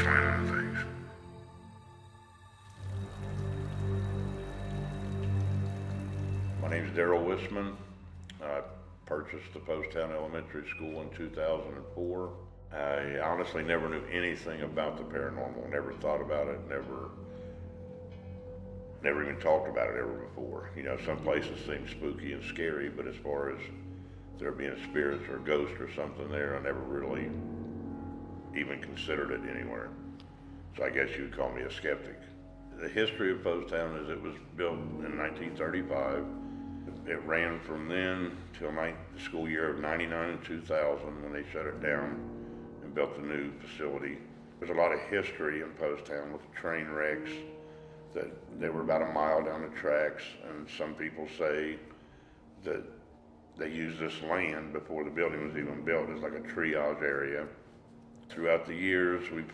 finding things. My name's Daryl Wisman. I purchased the Poasttown Elementary School in 2004. I honestly never knew anything about the paranormal, never thought about it, never even talked about it ever before. You know, some places seem spooky and scary, but as far as there being spirits or ghosts or something there, I never really even considered it anywhere. So I guess you would call me a skeptic. The history of Poasttown is it was built in 1935. It ran from then till the school year of 99 and 2000 when they shut it down and built the new facility. There's a lot of history in Poasttown with train wrecks, that they were about a mile down the tracks, and some people say that they used this land before the building was even built as like a triage area. Throughout the years, we've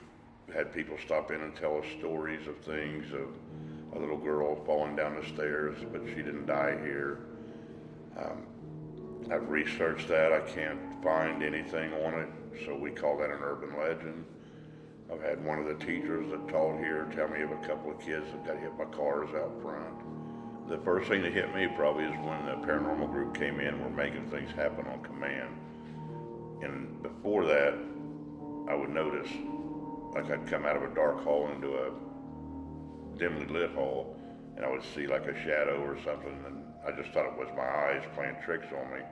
had people stop in and tell us stories of things, of a little girl falling down the stairs, but she didn't die here. I've researched that. I can't find anything on it, so we call that an urban legend. I've had one of the teachers that taught here tell me of a couple of kids that got hit by cars out front. The first thing that hit me probably is when the paranormal group came in and were making things happen on command. And before that, I would notice, like I'd come out of a dark hall into a dimly lit hall, and I would see like a shadow or something, and I just thought it was my eyes playing tricks on me,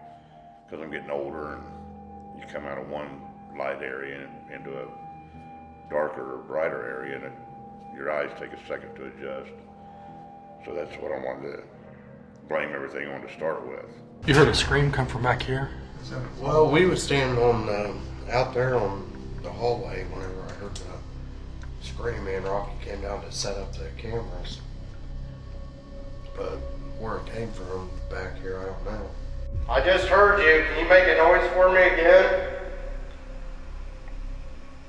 because I'm getting older, and you come out of one light area and into a darker or brighter area, and your eyes take a second to adjust. So that's what I wanted to blame everything on to start with. You heard a scream come from back here? Well, we were standing on out there on the hallway whenever I heard the scream, and Rocky came down to set up the cameras. But where it came from back here, I don't know. I just heard you. Can you make a noise for me again?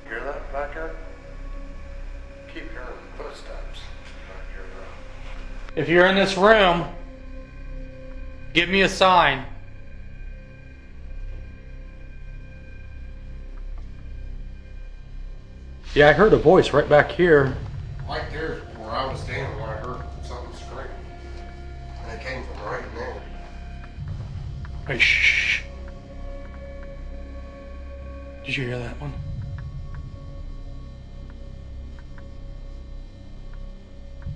Hear that back here? Keep hearing footsteps back here though. If you're in this room, give me a sign. Yeah, I heard a voice right back here. Right there where I was standing when I heard something scream. And it came from right in there. Hey, shh. Did you hear that one?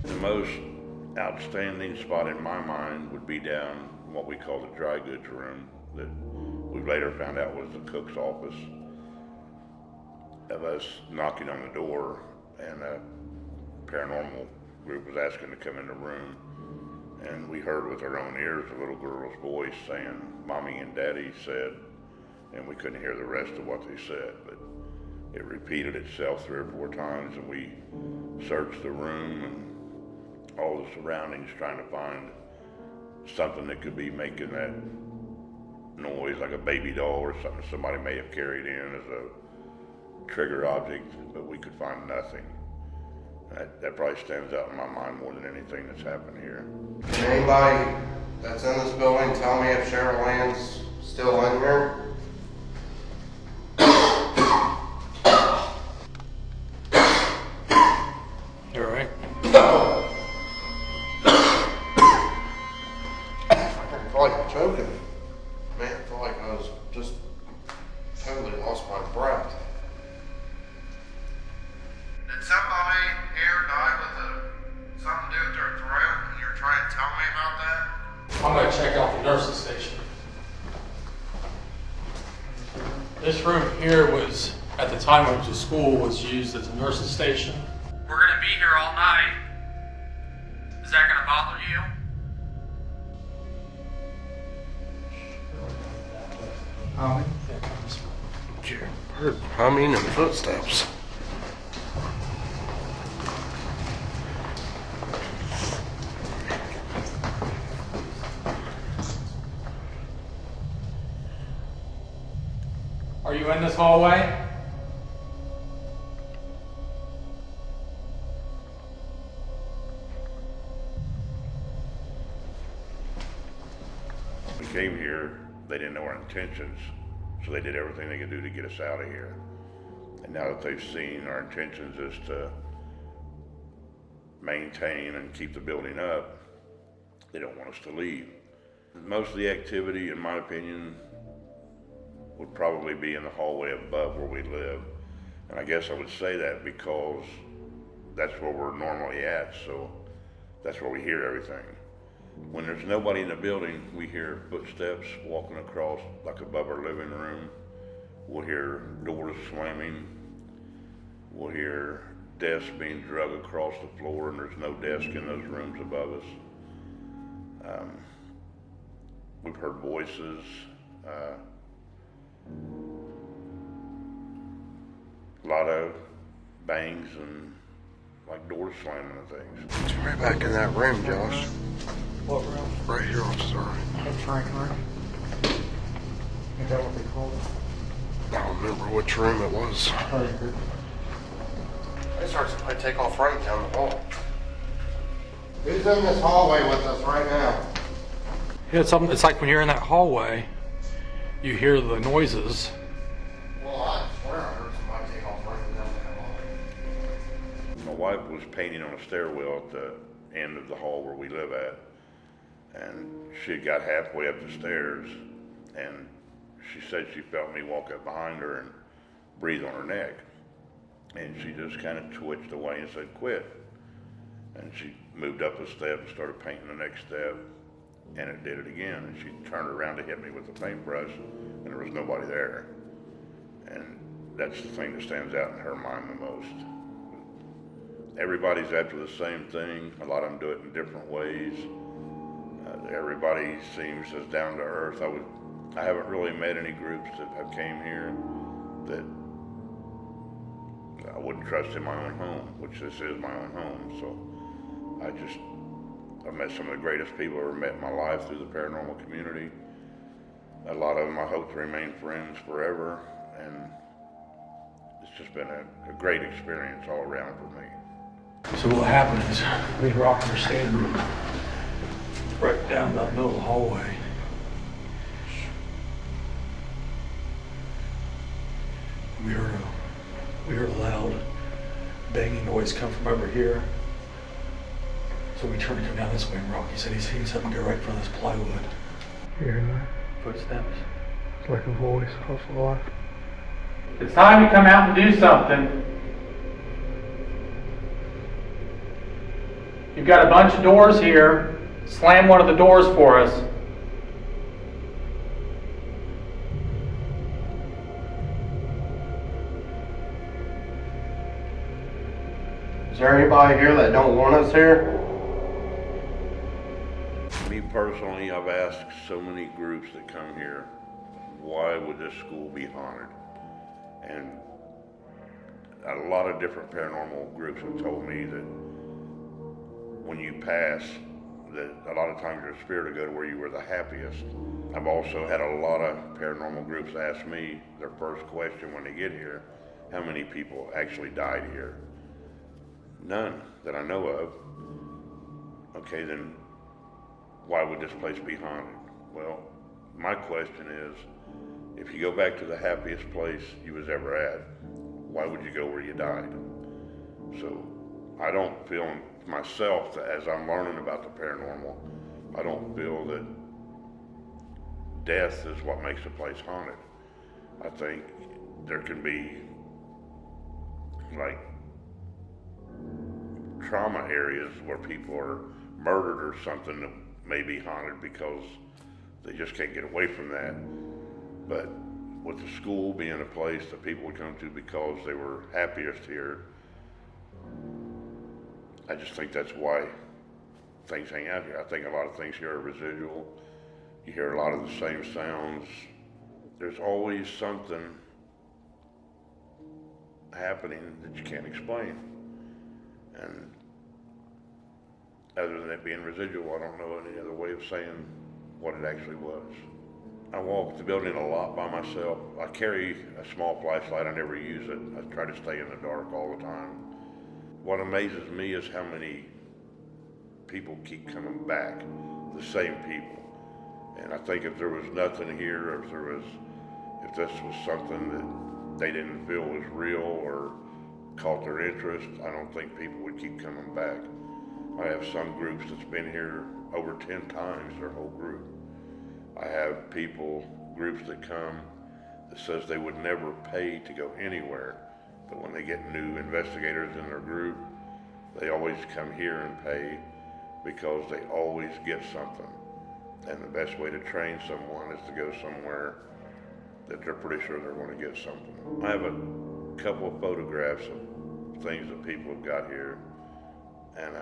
The most outstanding spot in my mind would be down in what we call the dry goods room, that we later found out was the cook's office. Of us knocking on the door, and a paranormal group was asking to come in the room, and we heard with our own ears a little girl's voice saying, "Mommy and Daddy said," and we couldn't hear the rest of what they said, but it repeated itself 3 or 4 times, and we searched the room and all the surroundings trying to find something that could be making that noise, like a baby doll or something somebody may have carried in as a trigger object, but we could find nothing. That probably stands out in my mind more than anything that's happened here. Can anybody that's in this building tell me if Cheryl Ann's still in here? You alright? I feel like I'm choking. Man, I feel like I was just totally lost my breath. Did somebody here die with something to do with their throat, and you're trying to tell me about that? I'm gonna check out the nurse's station. This room here was, at the time it was a school, was used as a nurse's station. We're gonna be here all night. Is that gonna bother you? I heard humming and footsteps. Are you in this hallway? We came here, they didn't know our intentions, so they did everything they could do to get us out of here. And now that they've seen our intentions is to maintain and keep the building up, they don't want us to leave. Most of the activity, in my opinion, would probably be in the hallway above where we live. And I guess I would say that because that's where we're normally at, so that's where we hear everything. When there's nobody in the building, we hear footsteps walking across like above our living room. We'll hear doors slamming. We'll hear desks being drug across the floor, and there's no desk in those rooms above us. We've heard voices. A lot of bangs and like doors slamming and things. It's right back in that room, Josh. What room? Right here, I'm sorry. The trunk room. Is that what they call it? I don't remember which room it was. I take off right down the hall. Who's in this hallway with us right now? Yeah, it's like when you're in that hallway, you hear the noises. Well, I swear I heard somebody take off right down that hallway. My wife was painting on a stairwell at the end of the hall where we live at, and she had got halfway up the stairs, and she said she felt me walk up behind her and breathe on her neck. And she just kind of twitched away and said, "Quit." And she moved up a step and started painting the next step, and it did it again. And she turned around to hit me with the paintbrush, and there was nobody there. And that's the thing that stands out in her mind the most. Everybody's after the same thing. A lot of them do it in different ways. Everybody seems as down to earth. I haven't really met any groups that have came here that I wouldn't trust in my own home, which this is my own home. So I've met some of the greatest people I've ever met in my life through the paranormal community. A lot of them I hope to remain friends forever, and it's just been a great experience all around for me. So what happened is, me and Rocky were standing right down the middle of the hallway. We heard a loud banging noise come from over here. So we turned to come down this way, and Rocky said he's seen something go right in front of this plywood. You hear that? Footsteps. It's like a voice off the life. It's time to come out and do something. You've got a bunch of doors here. Slam one of the doors for us. Is there anybody here that don't want us here? Me personally, I've asked so many groups that come here, why would this school be haunted? And a lot of different paranormal groups have told me that when you pass, that a lot of times your spirit will go to where you were the happiest. I've also had a lot of paranormal groups ask me their first question when they get here, how many people actually died here? None that I know of. Okay, then why would this place be haunted? Well, my question is, if you go back to the happiest place you was ever at, why would you go where you died? So I don't feel myself that as I'm learning about the paranormal, I don't feel that death is what makes a place haunted. I think there can be like trauma areas where people are murdered or something that may be haunted because they just can't get away from that. But with the school being a place that people would come to because they were happiest here, I just think that's why things hang out here. I think a lot of things here are residual. You hear a lot of the same sounds. There's always something happening that you can't explain. And other than it being residual, I don't know any other way of saying what it actually was. I walk the building a lot by myself. I carry a small flashlight. I never use it. I try to stay in the dark all the time. What amazes me is how many people keep coming back, the same people. And I think if there was nothing here, or if this was something that they didn't feel was real or caught their interest, I don't think people would keep coming back. I have some groups that's been here over 10 times their whole group. I have groups that come that says they would never pay to go anywhere, but when they get new investigators in their group, they always come here and pay because they always get something. And the best way to train someone is to go somewhere that they're pretty sure they're going to get something. I have a couple of photographs of things that people have got here, and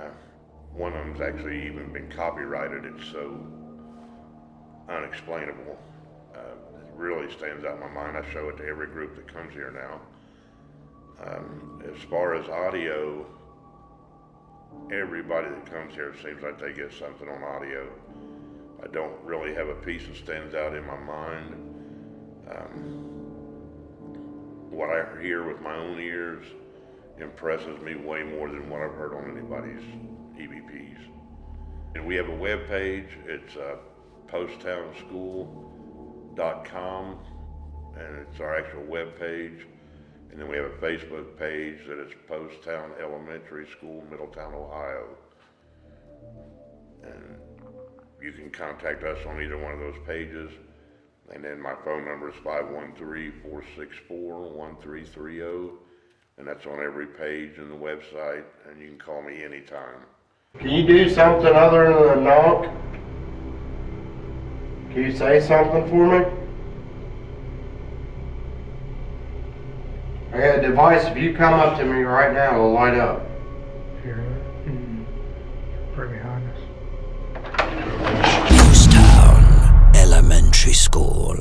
one of them's actually even been copyrighted. It's so unexplainable. It really stands out in my mind. I show it to every group that comes here now. As far as audio, everybody that comes here seems like they get something on audio. I don't really have a piece that stands out in my mind. What I hear with my own ears impresses me way more than what I've heard on anybody's EVPs. And we have a web page. It's poasttownschool.com, and it's our actual web page. And then we have a Facebook page that is Poasttown Elementary School, Middletown, Ohio. And you can contact us on either one of those pages. And then my phone number is 513-464-1330. And that's on every page in the website, and you can call me anytime. Can you do something other than a knock? Can you say something for me? I got a device. If you come up to me right now, it'll light up. Hear that? Right behind us. Poasttown Elementary School.